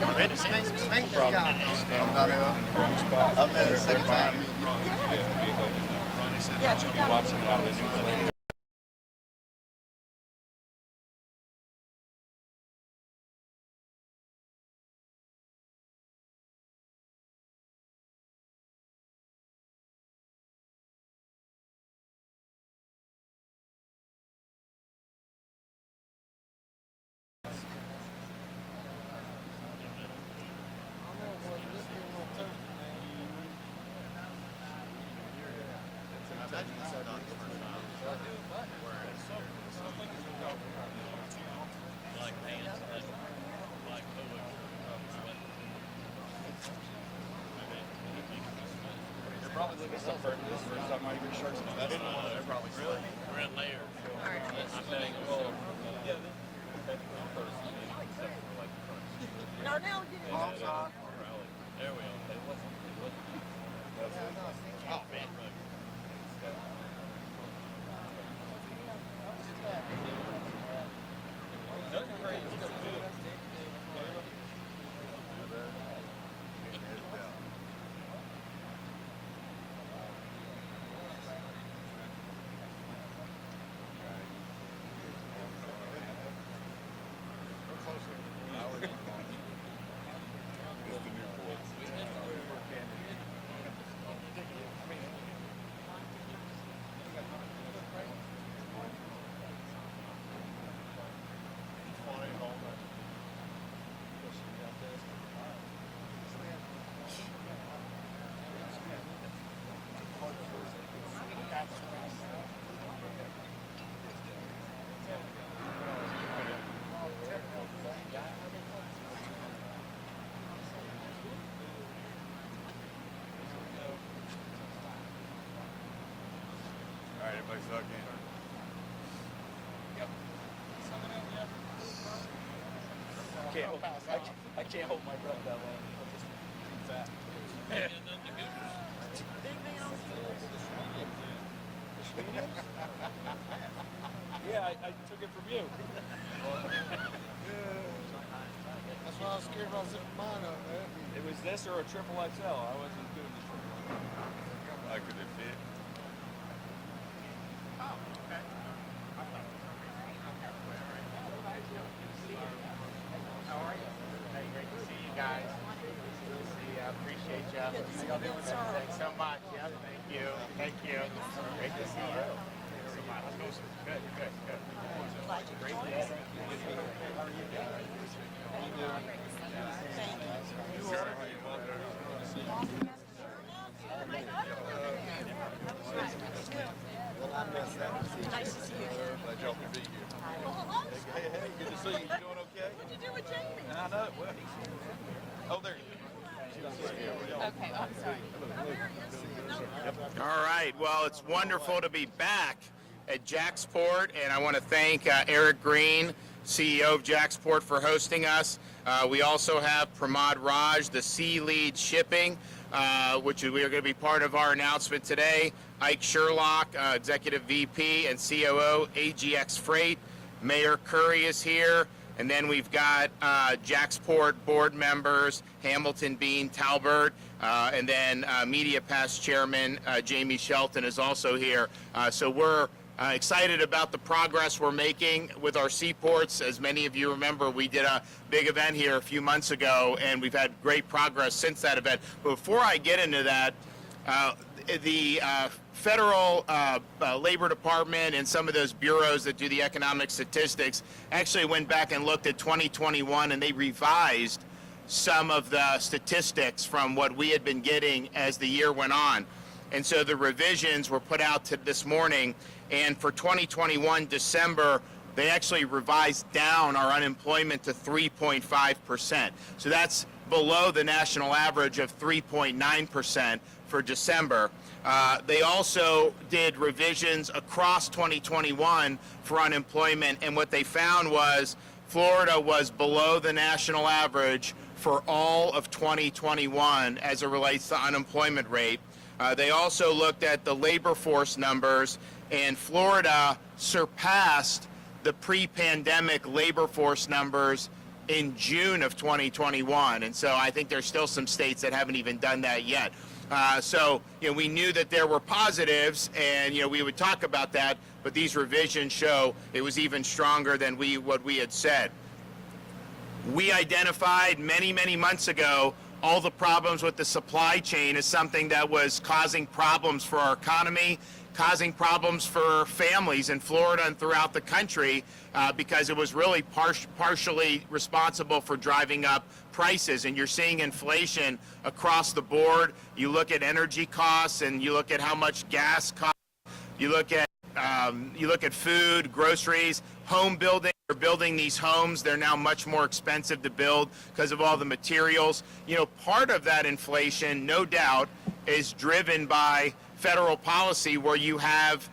Ron DeSantis. I'm in the second time. You'll be watching it on the news later. Probably looking some for this for some might be shirts. They're probably really. We're in layers. I'm saying, well, yeah. No, now get it. There we go. Oh, man. All right, everybody suck in. I can't hold my breath that long. I'm just too fat. Yeah, I took it from you. That's why I was scared about zipping mine up, man. It was this or a triple XL. I wasn't doing the triple. Like, could it fit? How are you? Hey, great to see you guys. Good to see you. I appreciate you. Good to see you again, sir. Thanks so much. Yeah, thank you. Thank you. Great to see you. Thanks so much. Good, good, good. Glad you Great joined to us. see you. How are you doing? Thank you. Sure. How you doing? Nice to see you again. Glad y'all could be here. Hey, good to see you. You doing okay? What'd you do with Jamie? I know. Well, oh, there you go. Okay, I'm sorry. Oh, there he is. All right. Well, it's wonderful to be back at JAXPORT, and I want to thank Eric Green, CEO of JAXPORT, for hosting us. We also have Pramod Raj, the Sea Lead Shipping, which we are going to be part of our announcement today. Ike Sherlock, Executive VP and COO, AGX Freight. Mayor Curry is here. And then we've got JAXPORT board members, Hamilton, Bean, Talbert, and then Media Pass Chairman Jamie Shelton is also here. So we're excited about the progress we're making with our seaports. As many of you remember, we did a big event here a few months ago, and we've had great progress since that event. But before I get into that, the federal labor department and some of those bureaus that do the economic statistics actually went back and looked at 2021, and they revised some of the statistics from what we had been getting as the year went on. And so the revisions were put out to this morning, and for 2021 December, they actually revised down our unemployment to 3.5%. So that's below the national average of 3.9% for December. They also did revisions across 2021 for unemployment, and what they found was Florida was below the national average for all of 2021 as it relates to unemployment rate. They also looked at the labor force numbers, and Florida surpassed the pre-pandemic labor force numbers in June of 2021. And so I think there's still some states that haven't even done that yet. So, we knew that there were positives, and, we would talk about that, but these revisions show it was even stronger than what we had said. We identified many, many months ago all the problems with the supply chain as something that was causing problems for our economy, causing problems for families in Florida and throughout the country, because it was really partially responsible for driving up prices. And you're seeing inflation across the board. You look at energy costs, and you look at how much gas costs. You look at food, groceries, home building. They're building these homes. They're now much more expensive to build because of all the materials. Part of that inflation, no doubt, is driven by federal policy where you have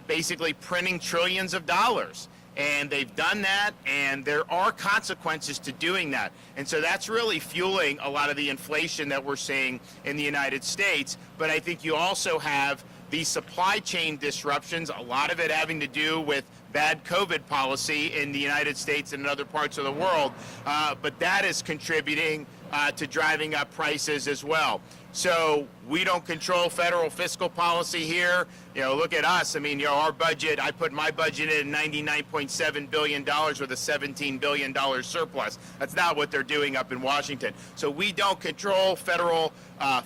basically printing trillions of dollars. And they've done that, and there are consequences to doing that. And so that's really fueling a lot of the inflation that we're seeing in the United States. But I think you also have these supply chain disruptions, a lot of it having to do with bad COVID policy in the United States and in other parts of the world. But that is contributing to driving up prices as well. So we don't control federal fiscal policy here. Look at us. Our budget, I put my budget in $99.7 billion with a $17 billion surplus. That's not what they're doing up in Washington. So we don't control federal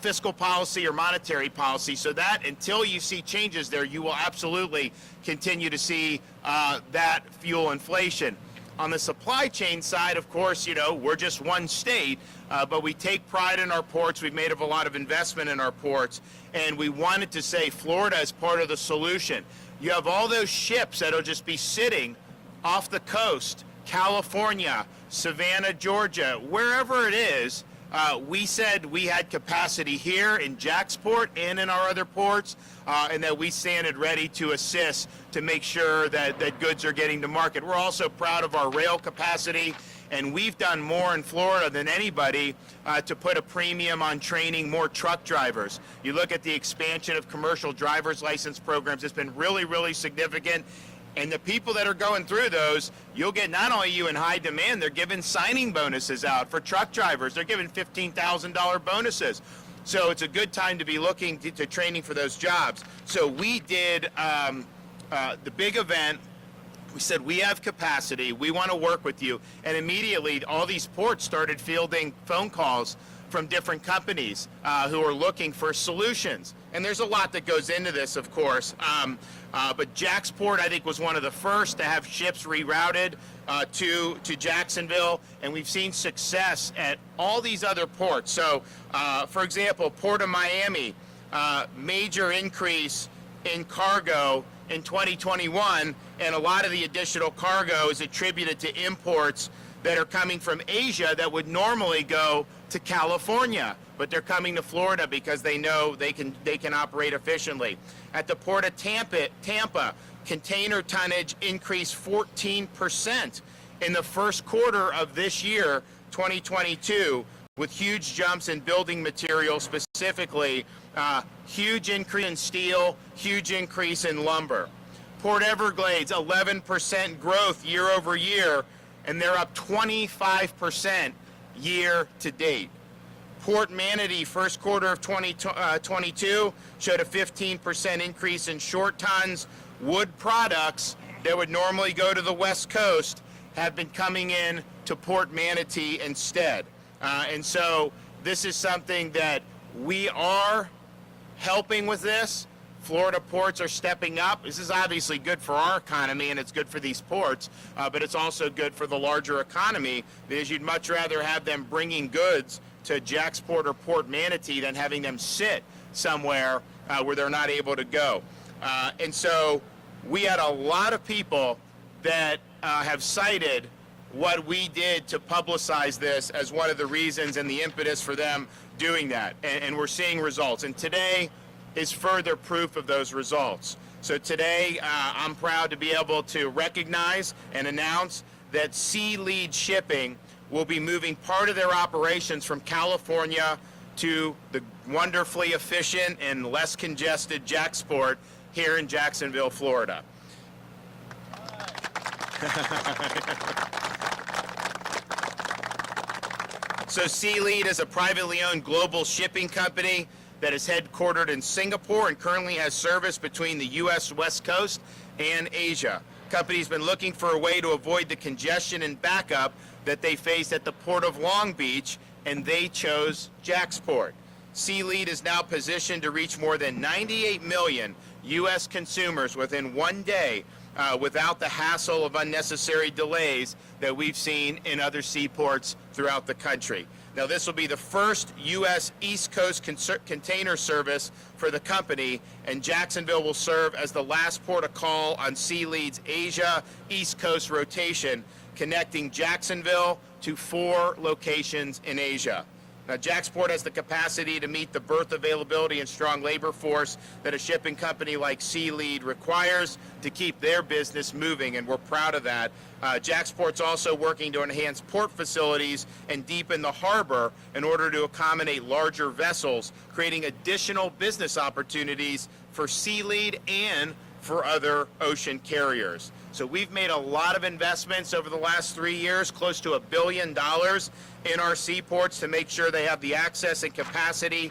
fiscal policy or monetary policy. So that, until you see changes there, you will absolutely continue to see that fuel inflation. On the supply chain side, of course, we're just one state, but we take pride in our ports. We've made a lot of investment in our ports, and we wanted to say Florida is part of the solution. You have all those ships that'll just be sitting off the coast, California, Savannah, Georgia, wherever it is. We said we had capacity here in JAXPORT and in our other ports, and that we stand ready to assist to make sure that goods are getting to market. We're also proud of our rail capacity, and we've done more in Florida than anybody to put a premium on training more truck drivers. You look at the expansion of commercial driver's license programs, it's been really, really significant. And the people that are going through those, you'll get not only you in high demand, they're giving signing bonuses out for truck drivers. They're giving $15,000 bonuses. So it's a good time to be looking to training for those jobs. So we did the big event. We said, we have capacity. We want to work with you. And immediately, all these ports started fielding phone calls from different companies who are looking for solutions. And there's a lot that goes into this, of course. But JAXPORT, I think, was one of the first to have ships rerouted to Jacksonville, and we've seen success at all these other ports. So, for example, Port of Miami, major increase in cargo in 2021, and a lot of the additional cargo is attributed to imports that are coming from Asia that would normally go to California, but they're coming to Florida because they know they can operate efficiently. At the Port of Tampa, container tonnage increased 14% in the first quarter of this year, 2022, with huge jumps in building materials, specifically huge increase in steel, huge increase in lumber. Port Everglades, 11% growth year over year, and they're up 25% year to date. Port Manatee, first quarter of 2022, showed a 15% increase in short tons. Wood products that would normally go to the West Coast have been coming in to Port Manatee instead. And so this is something that we are helping with this. Florida ports are stepping up. This is obviously good for our economy, and it's good for these ports, but it's also good for the larger economy, because you'd much rather have them bringing goods to JAXPORT or Port Manatee than having them sit somewhere where they're not able to go. And so we had a lot of people that have cited what we did to publicize this as one of the reasons and the impetus for them doing that. And we're seeing results. And today is further proof of those results. So today, I'm proud to be able to recognize and announce that Sea Lead Shipping will be moving part of their operations from California to the wonderfully efficient and less congested JAXPORT here in Jacksonville, Florida. So Sea is a privately owned global shipping company that is headquartered in Singapore and currently has service between the U.S. West Coast and Asia. Company's been looking for a way to avoid the congestion and backup that they faced at the Port of Long Beach, and they chose JAXPORT. Sea is now positioned to reach more than 98 million U.S. consumers within one day without the hassle of unnecessary delays that we've seen in other seaports throughout the country. Now, this will be the first U.S. East Coast container service for the company, and Jacksonville will serve as the last port of call on Sea Asia East Coast rotation, connecting Jacksonville to 4 locations in Asia. Now, JAXPORT has the capacity to meet the berth availability and strong labor force that a shipping company like Sea requires to keep their business moving, and we're proud of that. JAXPORT's also working to enhance port facilities and deepen the harbor in order to accommodate larger vessels, creating additional business opportunities for Sea and for other ocean carriers. So we've made a lot of investments over the last 3 years, close to $1 billion in our seaports to make sure they have the access and capacity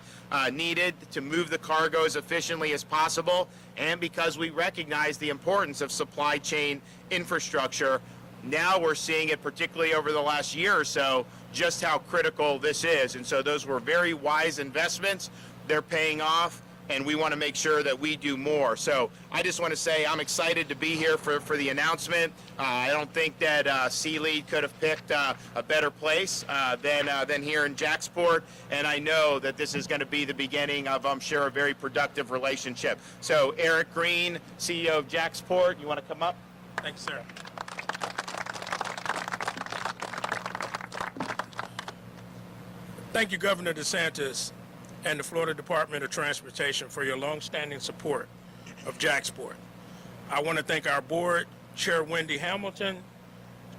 needed to move the cargo as efficiently as possible, and because we recognize the importance of supply chain infrastructure. Now we're seeing it, particularly over the last year or so, just how critical this is. And so those were very wise investments. They're paying off, and we want to make sure that we do more. So I just want to say I'm excited to be here for the announcement. I don't think that Sea could have picked a better place than here in JAXPORT, and I know that this is going to be the beginning of, I'm sure, a very productive relationship. So Eric Green, CEO of JAXPORT, you want to come up? Thanks, sir. Thank you, Governor DeSantis and the Florida Department of Transportation for your longstanding support of JAXPORT. I want to thank our board, Chair Wendy Hamilton,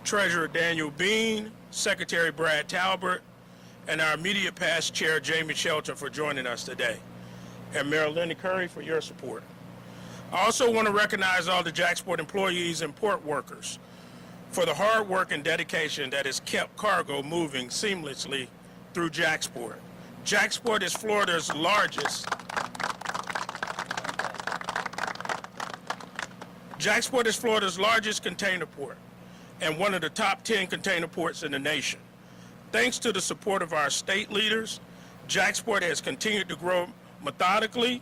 Treasurer Daniel Bean, Secretary Brad Talbert, and our immediate past Chair Jamie Shelton for joining us today, and Mayor Lenny Curry for your support. I also want to recognize all the JAXPORT employees and port workers for the hard work and dedication that has kept cargo moving seamlessly through JAXPORT. JAXPORT is Florida's largest. JAXPORT is Florida's largest container port and one of the top 10 container ports in the nation. Thanks to the support of our state leaders, JAXPORT has continued to grow methodically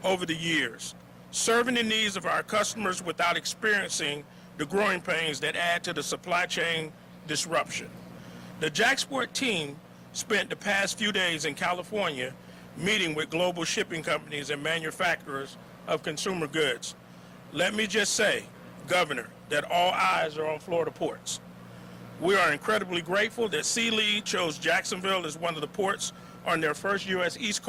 over the years, serving the needs of our customers without experiencing the growing pains that add to the supply chain disruption. The JAXPORT team spent the past few days in California meeting with global shipping companies and manufacturers of consumer goods. Let me just say, Governor, that all eyes are on Florida ports. We are incredibly grateful that Sea chose Jacksonville as one of the ports on their first U.S. East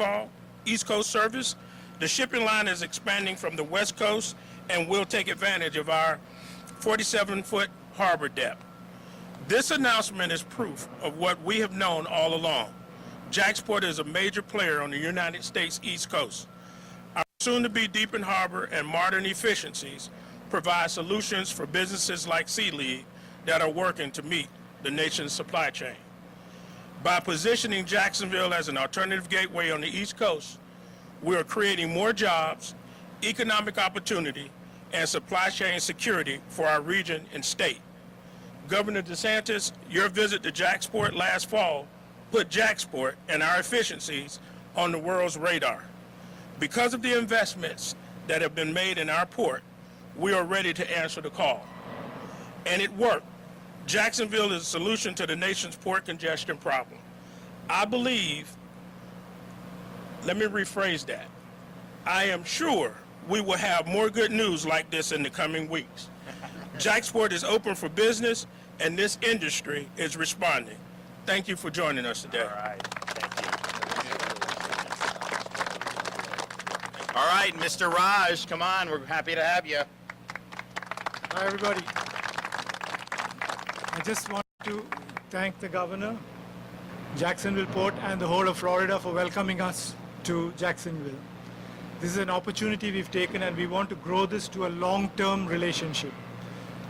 Coast service. The shipping line is expanding from the West Coast and will take advantage of our 47-foot harbor depth. This announcement is proof of what we have known all along. JAXPORT is a major player on the United States East Coast. Our soon-to-be deepened harbor and modern efficiencies provide solutions for businesses like Sea that are working to meet the nation's supply chain. By positioning Jacksonville as an alternative gateway on the East Coast, we are creating more jobs, economic opportunity, and supply chain security for our region and state. Governor DeSantis, your visit to JAXPORT last fall put JAXPORT and our efficiencies on the world's radar. Because of the investments that have been made in our port, we are ready to answer the call. And it worked. Jacksonville is a solution to the nation's port congestion problem. I believe, let me rephrase that. I am sure we will have more good news like this in the coming weeks. JAXPORT is open for business, and this industry is responding. Thank you for joining us today. All right, thank you. All right, Mr. Raj, come on, we're happy to have you. Hi, everybody. I just want to thank the governor, Jacksonville Port, and the whole of Florida for welcoming us to Jacksonville. This is an opportunity we've taken, and we want to grow this to a long-term relationship.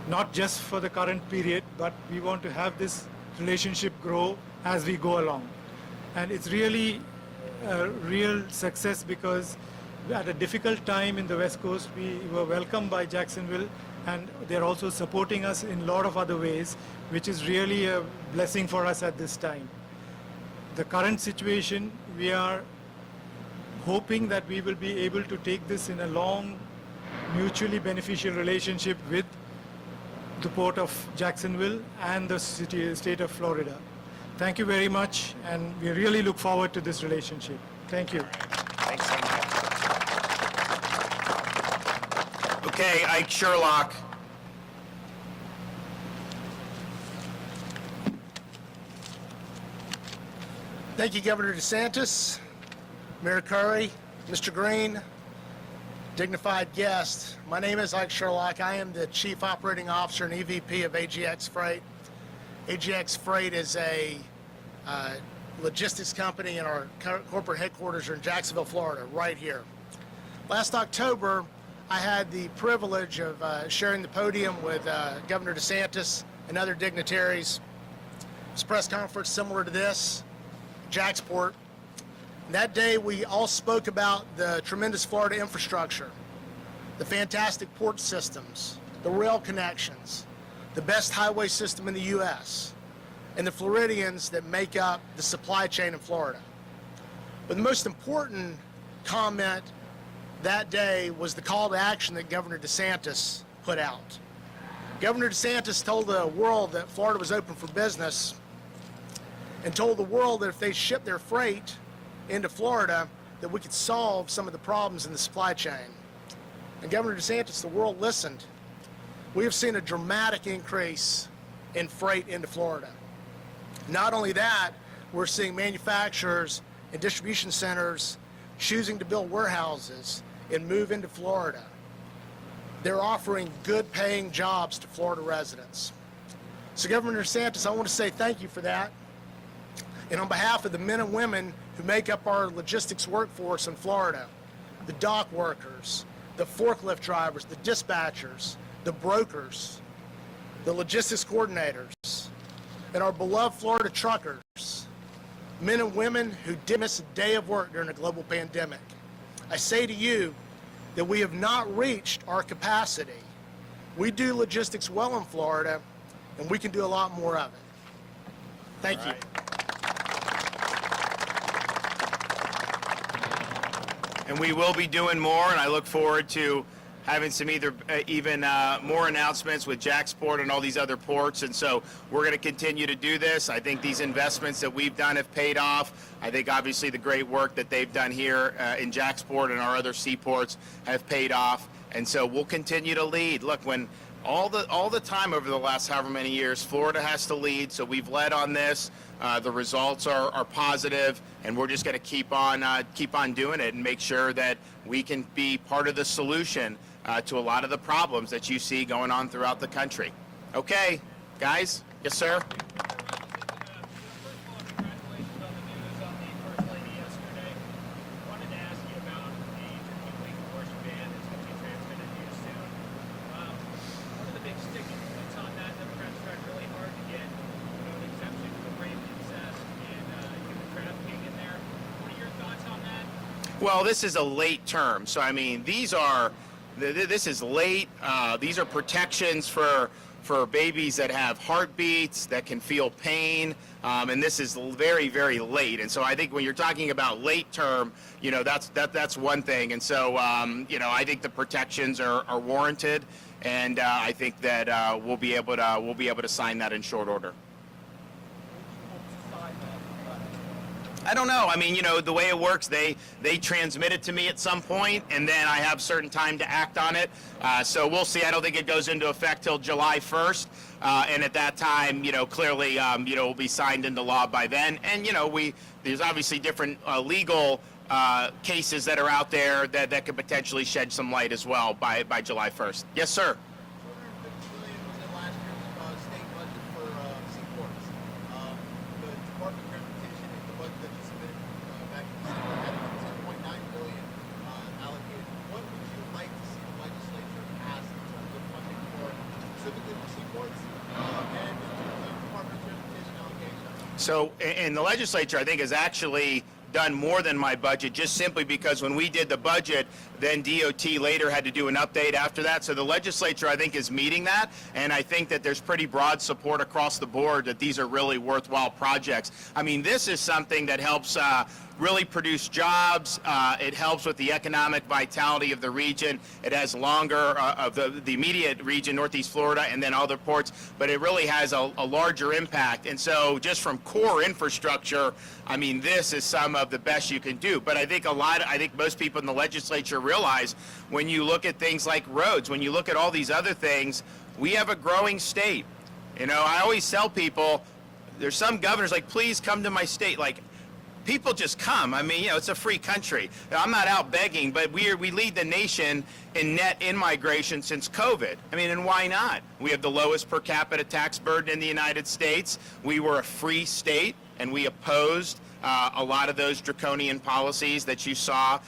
Not just for the current period, but we want to have this relationship grow as we go along. And it's really a real success because at a difficult time in the West Coast, we were welcomed by Jacksonville, and they're also supporting us in a lot of other ways, which is really a blessing for us at this time. The current situation, we are hoping that we will be able to take this in a long, mutually beneficial relationship with the Port of Jacksonville and the state of Florida. Thank you very much, and we really look forward to this relationship. Thank you. Thanks so much. Okay, Ike Sherlock. Thank you, Governor DeSantis, Mayor Curry, Mr. Green, dignified guests. My name is Ike Sherlock. I am the Chief Operating Officer and EVP of AGX Freight. AGX Freight is a logistics company, and our corporate headquarters are in Jacksonville, Florida, right here. Last October, I had the privilege of sharing the podium with Governor DeSantis and other dignitaries. It was a press conference similar to this, JAXPORT. And that day, we all spoke about the tremendous Florida infrastructure, the fantastic port systems, the rail connections, the best highway system in the U.S., and the Floridians that make up the supply chain in Florida. But the most important comment that day was the call to action that Governor DeSantis put out. Governor DeSantis told the world that Florida was open for business, and told the world that if they shipped their freight into Florida, that we could solve some of the problems in the supply chain. And Governor DeSantis, the world listened. We have seen a dramatic increase in freight into Florida. Not only that, we're seeing manufacturers and distribution centers choosing to build warehouses and move into Florida. They're offering good paying jobs to Florida residents. So Governor DeSantis, I want to say thank you for that. And on behalf of the men and women who make up our logistics workforce in Florida, the dock workers, the forklift drivers, the dispatchers, the brokers, the logistics coordinators, and our beloved Florida truckers, men and women who didn't miss a day of work during a global pandemic, I say to you that we have not reached our capacity. We do logistics well in Florida, and we can do a lot more of it. Thank you. And we will be doing more, and I look forward to having some even more announcements with JAXPORT and all these other ports. And so we're going to continue to do this. I think these investments that we've done have paid off. I think obviously the great work that they've done here in JAXPORT and our other seaports have paid off. And so we'll continue to lead. Look, when all the time over the last however many years, Florida has to lead. So we've led on this. The results are positive, and we're just going to keep on doing it and make sure that we can be part of the solution to a lot of the problems that you see going on throughout the country. Okay, guys? Yes, sir? Well, this is a late term, so I mean, this is late. These are protections for babies that have heartbeats, that can feel pain, and this is very, very late. And so I think when you're talking about late term, you know, that's one thing. And so you know, I think the protections are warranted, and I think that we'll be able to sign that in short order. I don't know. I mean, you know, the way it works, they transmit it to me at some point, and then I have certain time to act on it. So we'll see. I don't think it goes into effect till July 1st. And at that time, you know, clearly, you know, it will be signed into law by then. And, you know, there's obviously different legal cases that are out there that could potentially shed some light as well by July 1st. Yes, sir. So, and the legislature, I think, has actually done more than my budget, just simply because when we did the budget, then DOT later had to do an update after that. So the legislature, I think, is meeting that, and I think that there's pretty broad support across the board that these are really worthwhile projects. I mean, this is something that helps really produce jobs. It helps with the economic vitality of the region. It has longer of the immediate region, Northeast Florida, and then other ports, but it really has a larger impact. And so just from core infrastructure, I mean, this is some of the best you can do. But I think I think most people in the legislature realize when you look at things like roads, when you look at all these other things, we have a growing state. You know, I always tell people, there's some governors like, please come to my state. Like, people just come. I mean, you know, it's a free country. I'm not out begging, but we lead the nation in net in-migration since COVID. I mean, and why not? We have the lowest per capita tax burden in the United States. We were a free state, and we opposed a lot of those draconian policies that you saw,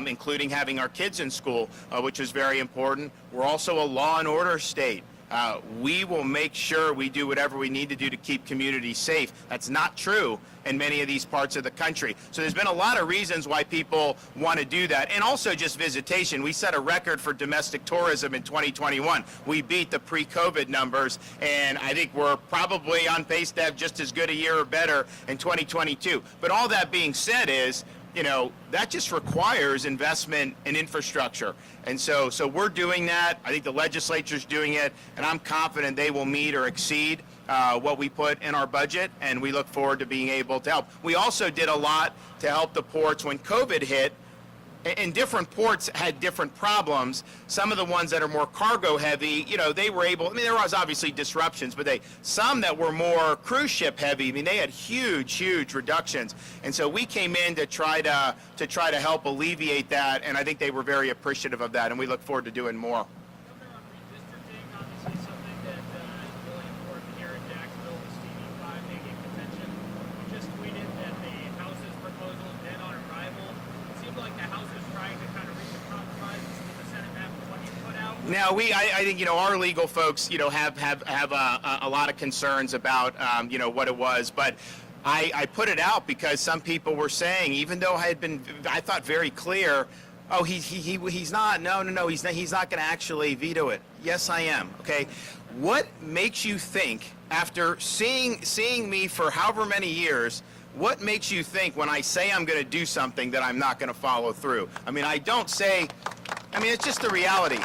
including having our kids in school, which is very important. We're also a law and order state. We will make sure we do whatever we need to do to keep communities safe. That's not true in many of these parts of the country. So there's been a lot of reasons why people want to do that. And also just visitation. We set a record for domestic tourism in 2021. We beat the pre-COVID numbers, and I think we're probably on pace to have just as good a year or better in 2022. But all that being said is, you know, that just requires investment in infrastructure. And so we're doing that. I think the legislature's doing it, and I'm confident they will meet or exceed what we put in our budget, and we look forward to being able to help. We also did a lot to help the ports when COVID hit, and different ports had different problems. Some of the ones that are more cargo heavy, you know, they were able, I mean, there was obviously disruptions, but some that were more cruise ship heavy, I mean, they had huge reductions. And so we came in to try to help alleviate that, and I think they were very appreciative of that, and we look forward to doing more. Redistricting, obviously something that is really important here in Jacksonville, the CD5 making contention. You just tweeted that the House's proposal is dead on arrival. It seems like the House is trying to kind of reach a compromise with the Senate map of what you put out. Now, I think, you know, our legal folks, you know, have a lot of concerns about, you know, what it was, but I put it out because some people were saying, even though I had been, I thought very clear, oh, he's not, no, he's not going to actually veto it. Yes, I am. Okay, what makes you think, after seeing me for however many years, what makes you think when I say I'm going to do something that I'm not going to follow through? I mean, I don't say, I mean, it's just the reality.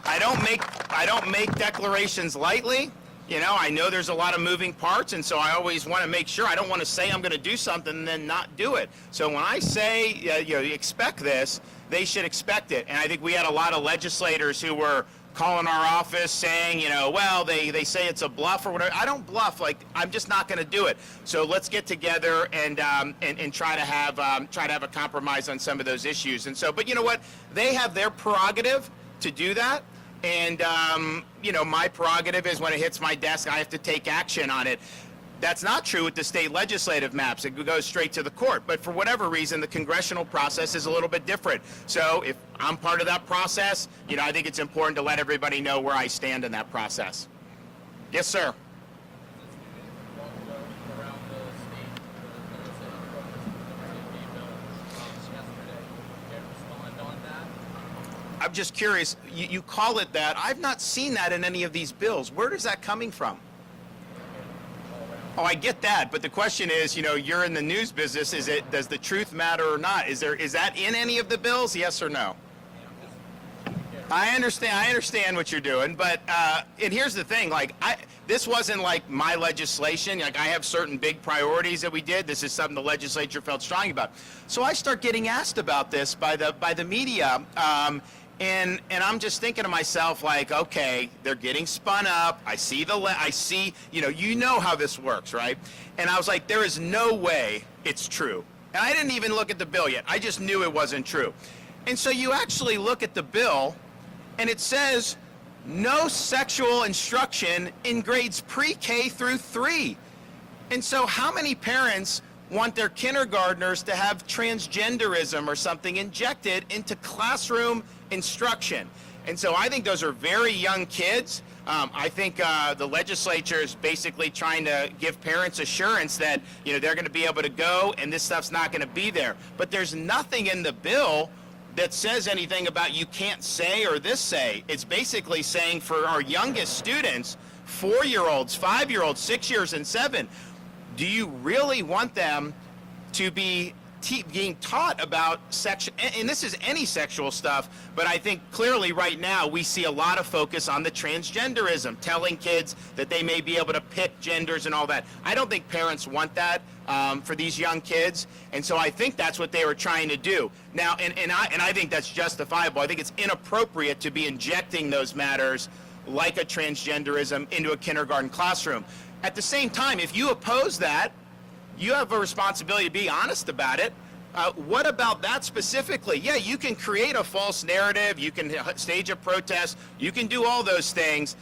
I don't make declarations lightly. You know, I know there's a lot of moving parts, and so I always want to make sure. I don't want to say I'm going to do something and then not do it. So when I say, you know, expect this, they should expect it. And I think we had a lot of legislators who were calling our office saying, you know, well, they say it's a bluff or whatever. I don't bluff. Like, I'm just not going to do it. So let's get together and try to have a compromise on some of those issues. And so, but you know what? They have their prerogative to do that. And, you know, my prerogative is when it hits my desk, I have to take action on it. That's not true with the state legislative maps. It goes straight to the court. But for whatever reason, the congressional process is a little bit different. So if I'm part of that process, you know, I think it's important to let everybody know where I stand in that process. Yes, sir. I'm just curious, you call it that. I've not seen that in any of these bills. Where is that coming from? Oh, I get that, but the question is, you know, you're in the news business. Does the truth matter or not? Is that in any of the bills? Yes or no? I understand what you're doing, but and here's the thing, like this wasn't like my legislation. Like I have certain big priorities that we did. This is something the legislature felt strong about. So I start getting asked about this by the media. And I'm just thinking to myself, like, okay, they're getting spun up. I see, you know how this works, right? And I was like, there is no way it's true. And I didn't even look at the bill yet. I just knew it wasn't true. And so you actually look at the bill, and it says no sexual instruction in grades pre-K through 3. And so how many parents want their kindergartners to have transgenderism or something injected into classroom instruction? And so I think those are very young kids. I think the legislature is basically trying to give parents assurance that, you know, they're going to be able to go and this stuff's not going to be there. But there's nothing in the bill that says anything about you can't say or this say. It's basically saying for our youngest students, 4-year-olds, 5-year-olds, 6 years and 7, do you really want them to be being taught about sex, and this is any sexual stuff, but I think clearly right now we see a lot of focus on the transgenderism, telling kids that they may be able to pick genders and all that. I don't think parents want that for these young kids, and so I think that's what they were trying to do. Now, and I think that's justifiable. I think it's inappropriate to be injecting those matters like a transgenderism into a kindergarten classroom. At the same time, if you oppose that, you have a responsibility to be honest about it. What about that specifically? Yeah, you can create a false narrative, you can stage a protest, you can do all those things,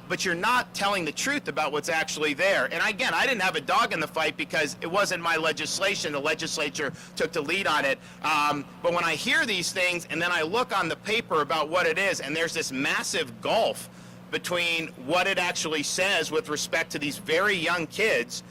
but you're not telling the truth about what's actually there. And again, I didn't have a dog in the fight because it wasn't my legislation. The legislature took the lead on it. But when I hear these things and then I look on the paper about what it is, and there's this massive gulf between what it actually says with respect to these very young kids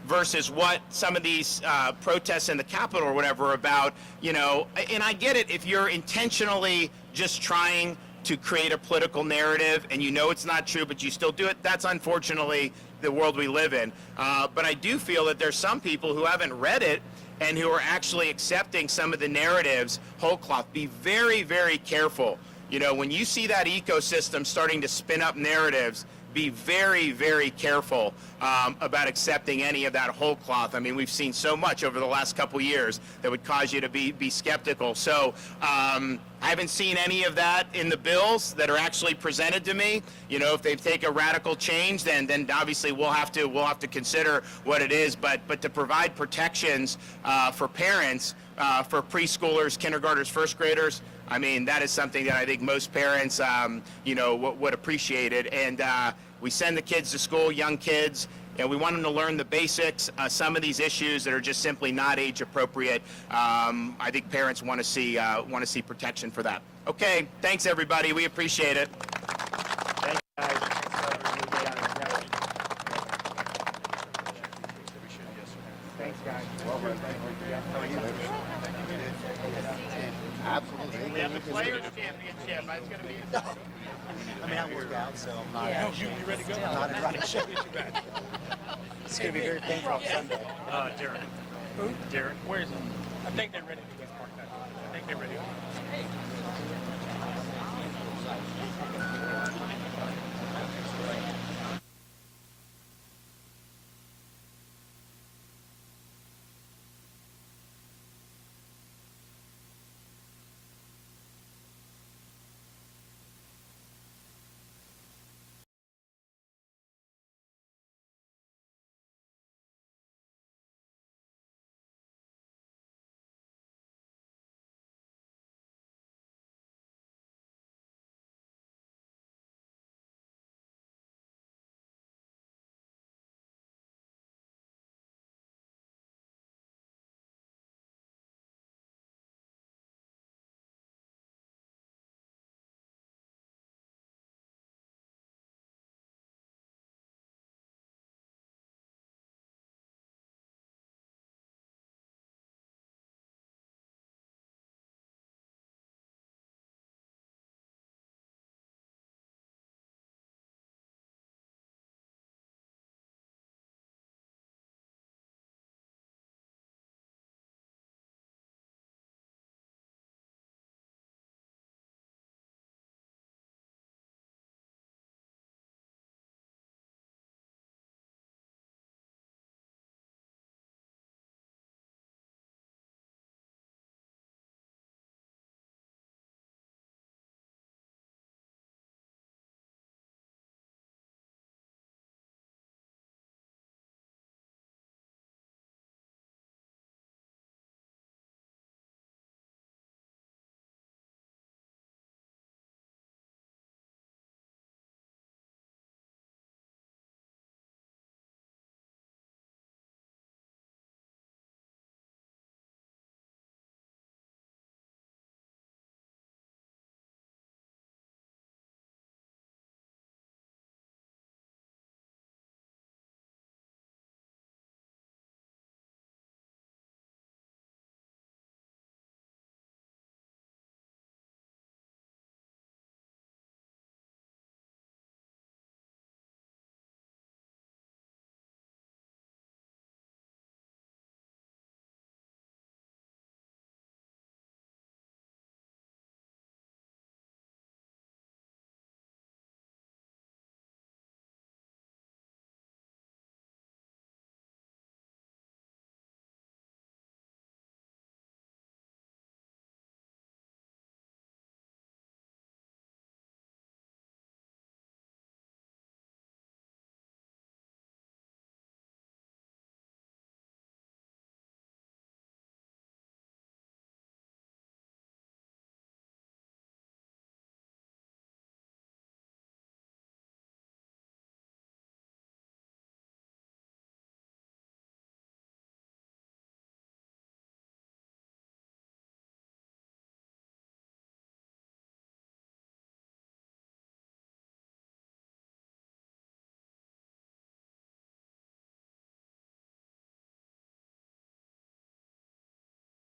versus what some of these protests in the Capitol or whatever are about, you know, and I get it if you're intentionally just trying to create a political narrative and you know it's not true, but you still do it. That's unfortunately the world we live in. But I do feel that there's some people who haven't read it and who are actually accepting some of the narratives whole cloth. Be very, very careful. You know, when you see that ecosystem starting to spin up narratives, be very, very careful about accepting any of that whole cloth. I mean, we've seen so much over the last couple years that would cause you to be skeptical. So I haven't seen any of that in the bills that are actually presented to me. You know, if they take a radical change, then obviously we'll have to consider what it is. But to provide protections for parents, for preschoolers, kindergartners, first graders, I mean, that is something that I think most parents, you know, would appreciate it. And we send the kids to school, young kids, and we want them to learn the basics. Some of these issues that are just simply not age appropriate, I think parents want to see protection for that. Okay, thanks everybody. We appreciate it. Thanks, guys. Thanks, guys. How are you? Absolutely. We have the Players Championship. It's going to be. I mean, I work out, so I'm not. No, you ready to go? I'm not in running shape. It's going to be very painful on Sunday. Derek. Who? Derek. Where is he? I think they're ready to get parked out. I think they're ready.